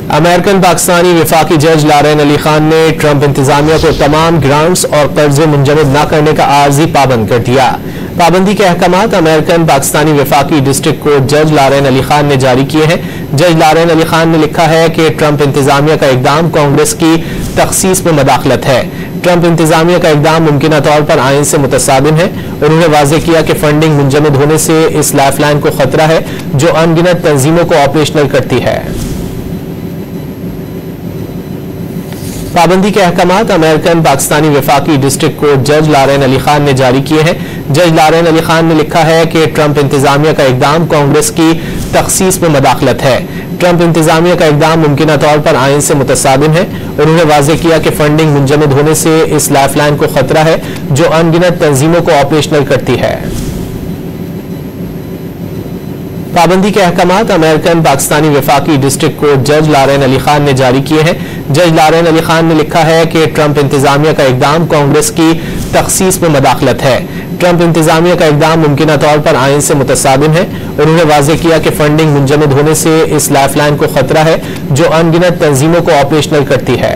American Pakistani वफाकी जज Lauren Ali Khan ने ट्रंप इंतजामिया को तमाम ग्रांट्स और कर्जे मुंजमद न करने का आर्जी पाबंद कर दिया। पाबंदी के अहकामात अमेरिकन पाकिस्तानी वफाकी डिस्ट्रिक्ट कोर्ट जज लारेन अली खान ने जारी किए हैं। जज लारेन अली खान ने लिखा है कि ट्रंप इंतजामिया का इकदाम कांग्रेस की तखसीस में मदाखलत है। ट्रंप इंतजामिया का इकदाम मुमकिना तौर पर आइन से मुतसादिम है। उन्होंने वाज़ेह किया कि फंडिंग मुंजमद होने से इस लाइफलाइन को खतरा है जो अनगिनत तंजीमों को ऑपरेशनल करती है। पाबंदी के अहकामात अमेरिकन पाकिस्तानी वफाकी डिस्ट्रिक्ट कोर्ट जज लारेन अली खान ने जारी किए हैं। जज लारेन अली खान ने लिखा है कि ट्रंप इंतजामिया का इकदाम कांग्रेस की तखसीस में मदाखलत है। ट्रंप इंतजामिया का इकदाम मुमकिना तौर पर आइन से मुतसादिम है। उन्होंने वाज़ेह किया कि फंडिंग मुंजमद होने से इस लाइफलाइन को खतरा है जो अनगिनत तंजीमों को ऑपरेशनल करती है। पाबंदी के अहकामात अमेरिकन पाकिस्तानी वफाकी डिस्ट्रिक्ट कोर्ट जज लारेन अली खान ने जारी किए हैं। जज लारेन अली खान ने लिखा है कि ट्रंप इंतजामिया का इकदाम कांग्रेस की तखसीस में मदाखलत है। ट्रंप इंतजामिया का इकदाम मुमकिना तौर पर आइन से मुतसादिम है। उन्होंने वाज़ेह किया कि फंडिंग मुंजमद होने से इस लाइफलाइन को खतरा है जो अनगिनत तंजीमों को ऑपरेशनल करती है।